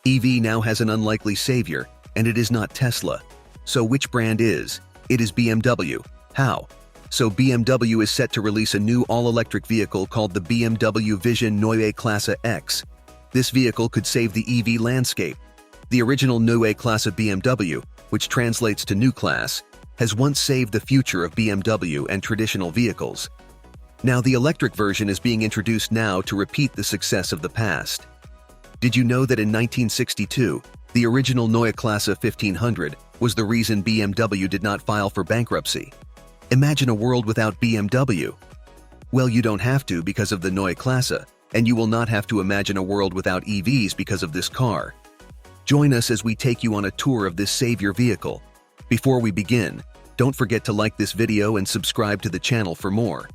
EV now has an unlikely savior, and it is not Tesla. So which brand is? It is BMW. How? So BMW is set to release a new all-electric vehicle called the BMW Vision Neue Klasse X. This vehicle could save the EV landscape. The original Neue Klasse BMW, which translates to new class, has once saved the future of BMW and traditional vehicles. Now the electric version is being introduced now to repeat the success of the past. Did you know that in 1962, the original Neue Klasse 1500 was the reason BMW did not file for bankruptcy? Imagine a world without BMW. Well, you don't have to because of the Neue Klasse, and you will not have to imagine a world without EVs because of this car. Join us as we take you on a tour of this savior vehicle. Before we begin, don't forget to like this video and subscribe to the channel for more.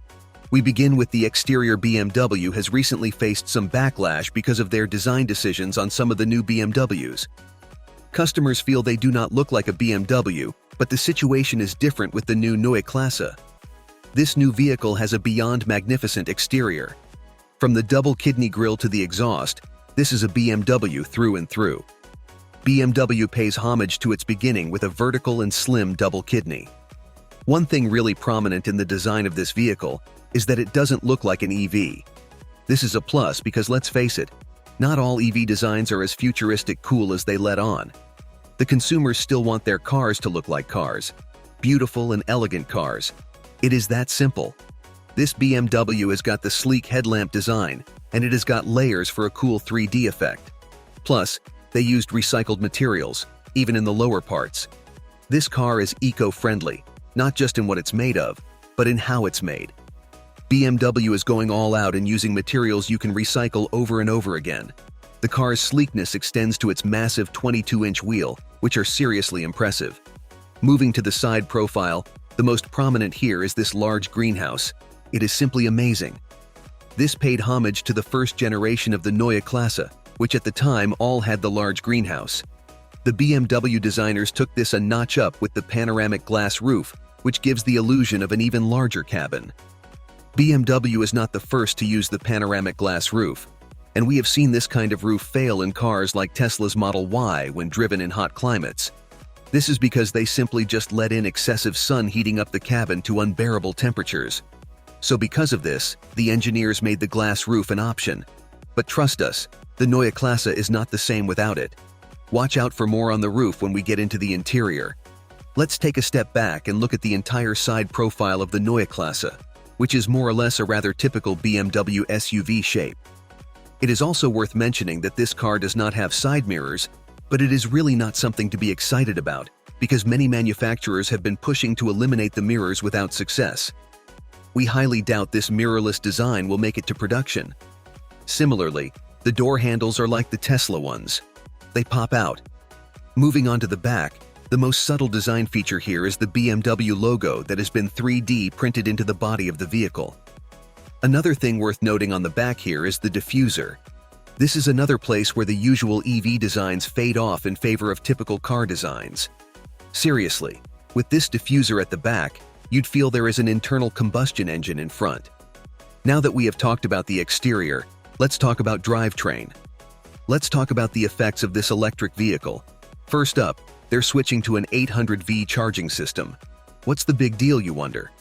We begin with the exterior. BMW has recently faced some backlash because of their design decisions on some of the new BMWs. Customers feel they do not look like a BMW, but the situation is different with the new Neue Klasse. This new vehicle has a beyond magnificent exterior. From the double kidney grille to the exhaust, this is a BMW through and through. BMW pays homage to its beginning with a vertical and slim double kidney. One thing really prominent in the design of this vehicle is that it doesn't look like an EV. This is a plus because let's face it, not all EV designs are as futuristic cool as they let on. The consumers still want their cars to look like cars, beautiful and elegant cars. It is that simple. This BMW has got the sleek headlamp design, and it has got layers for a cool 3D effect. Plus, they used recycled materials, even in the lower parts. This car is eco-friendly, not just in what it's made of, but in how it's made. BMW is going all out in using materials you can recycle over and over again. The car's sleekness extends to its massive 22-inch wheel, which are seriously impressive. Moving to the side profile, the most prominent here is this large greenhouse. It is simply amazing. This paid homage to the first generation of the Neue Klasse, which at the time all had the large greenhouse. The BMW designers took this a notch up with the panoramic glass roof, which gives the illusion of an even larger cabin. BMW is not the first to use the panoramic glass roof, and we have seen this kind of roof fail in cars like Tesla's Model Y when driven in hot climates. This is because they simply just let in excessive sun, heating up the cabin to unbearable temperatures. So because of this, the engineers made the glass roof an option. But trust us, the Neue Klasse is not the same without it. Watch out for more on the roof when we get into the interior. Let's take a step back and look at the entire side profile of the Neue Klasse, which is more or less a rather typical BMW SUV shape. It is also worth mentioning that this car does not have side mirrors, but it is really not something to be excited about, because many manufacturers have been pushing to eliminate the mirrors without success. We highly doubt this mirrorless design will make it to production. Similarly, the door handles are like the Tesla ones. They pop out. Moving on to the back, the most subtle design feature here is the BMW logo that has been 3D printed into the body of the vehicle. Another thing worth noting on the back here is the diffuser. This is another place where the usual EV designs fade off in favor of typical car designs. Seriously, with this diffuser at the back, you'd feel there is an internal combustion engine in front. Now that we have talked about the exterior, let's talk about drivetrain. Let's talk about the effects of this electric vehicle. First up, they're switching to an 800V charging system. What's the big deal, you wonder?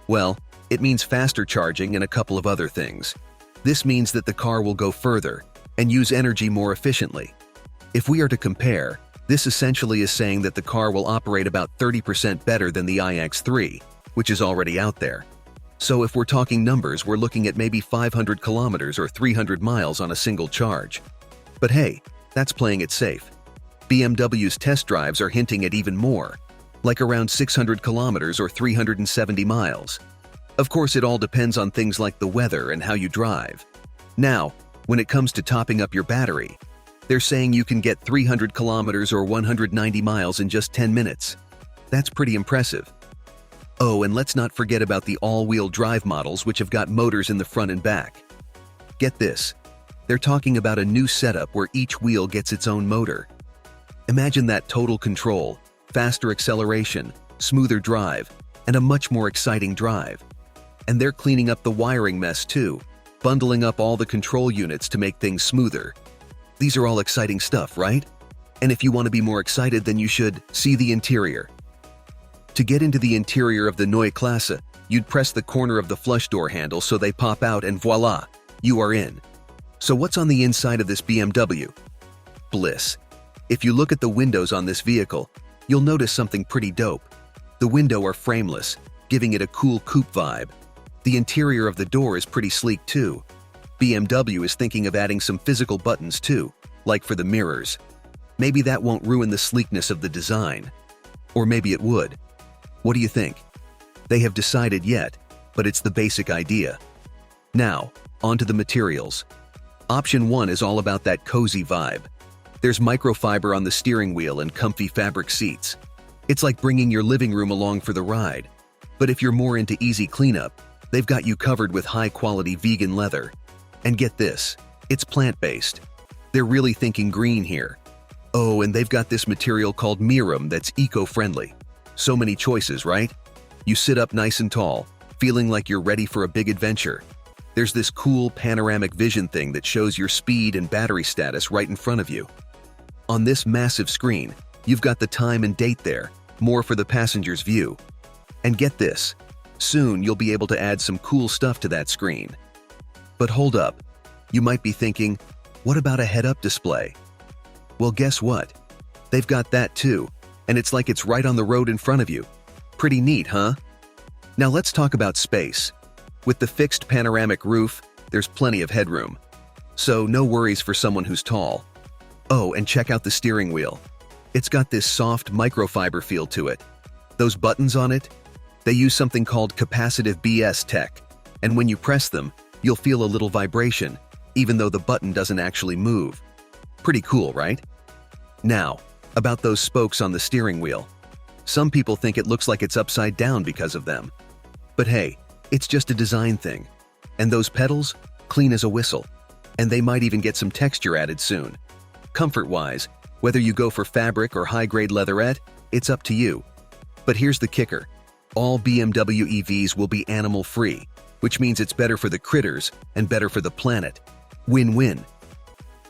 Well, it means faster charging and a couple of other things. This means that the car will go further and use energy more efficiently. If we are to compare, this essentially is saying that the car will operate about 30% better than the iX3, which is already out there. So if we're talking numbers, we're looking at maybe 500 kilometers or 300 miles on a single charge. But hey, that's playing it safe. BMW's test drives are hinting at even more, like around 600 kilometers or 370 miles. Of course, it all depends on things like the weather and how you drive. Now, when it comes to topping up your battery, they're saying you can get 300 kilometers or 190 miles in just 10 minutes. That's pretty impressive. Oh, and let's not forget about the all-wheel drive models, which have got motors in the front and back. Get this, they're talking about a new setup where each wheel gets its own motor. Imagine that: total control, faster acceleration, smoother drive, and a much more exciting drive. And they're cleaning up the wiring mess too, bundling up all the control units to make things smoother. These are all exciting stuff, right? And if you want to be more excited, then you should see the interior. To get into the interior of the Neue Klasse, you'd press the corner of the flush door handle so they pop out and voila, you are in. So what's on the inside of this BMW? Bliss. If you look at the windows on this vehicle, you'll notice something pretty dope. The windows are frameless, giving it a cool coupe vibe. The interior of the door is pretty sleek too. BMW is thinking of adding some physical buttons too, like for the mirrors. Maybe that won't ruin the sleekness of the design. Or maybe it would. What do you think? They have decided yet, but it's the basic idea. Now, onto the materials. Option 1 is all about that cozy vibe. There's microfiber on the steering wheel and comfy fabric seats. It's like bringing your living room along for the ride. But if you're more into easy cleanup, they've got you covered with high-quality vegan leather. And get this, it's plant-based. They're really thinking green here. Oh, and they've got this material called Mirum that's eco-friendly. So many choices, right? You sit up nice and tall, feeling like you're ready for a big adventure. There's this cool panoramic vision thing that shows your speed and battery status right in front of you. On this massive screen, you've got the time and date there, more for the passenger's view. And get this, soon you'll be able to add some cool stuff to that screen. But hold up, you might be thinking, what about a head-up display? Well, guess what? They've got that too, and it's like it's right on the road in front of you. Pretty neat, huh? Now let's talk about space. With the fixed panoramic roof, there's plenty of headroom. So no worries for someone who's tall. Oh, and check out the steering wheel. It's got this soft microfiber feel to it. Those buttons on it, they use something called capacitive BS tech, and when you press them, you'll feel a little vibration, even though the button doesn't actually move. Pretty cool, right? Now, about those spokes on the steering wheel. Some people think it looks like it's upside down because of them. But hey, it's just a design thing. And those pedals, clean as a whistle. And they might even get some texture added soon. Comfort-wise, whether you go for fabric or high-grade leatherette, it's up to you. But here's the kicker. All BMW EVs will be animal-free, which means it's better for the critters and better for the planet. Win-win.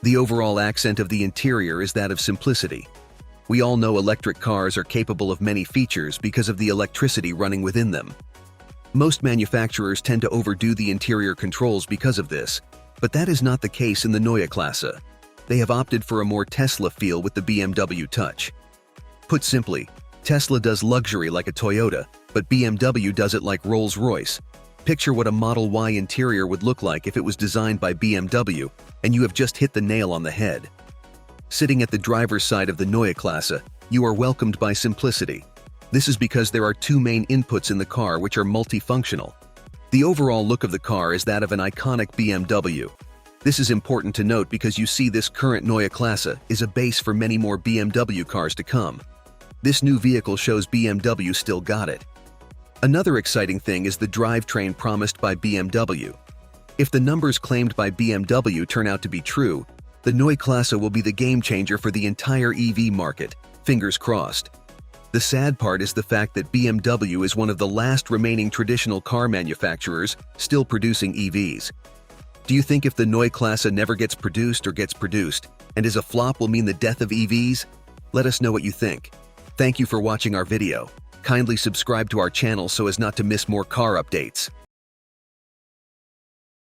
The overall accent of the interior is that of simplicity. We all know electric cars are capable of many features because of the electricity running within them. Most manufacturers tend to overdo the interior controls because of this, but that is not the case in the Neue Klasse. They have opted for a more Tesla feel with the BMW Touch. Put simply, Tesla does luxury like a Toyota, but BMW does it like Rolls-Royce. Picture what a Model Y interior would look like if it was designed by BMW, and you have just hit the nail on the head. Sitting at the driver's side of the Neue Klasse, you are welcomed by simplicity. This is because there are two main inputs in the car which are multifunctional. The overall look of the car is that of an iconic BMW. This is important to note because you see this current Neue Klasse is a base for many more BMW cars to come. This new vehicle shows BMW still got it. Another exciting thing is the drivetrain promised by BMW. If the numbers claimed by BMW turn out to be true, the Neue Klasse will be the game changer for the entire EV market, fingers crossed. The sad part is the fact that BMW is one of the last remaining traditional car manufacturers still producing EVs. Do you think if the Neue Klasse never gets produced and is a flop will mean the death of EVs? Let us know what you think. Thank you for watching our video. Kindly subscribe to our channel so as not to miss more car updates.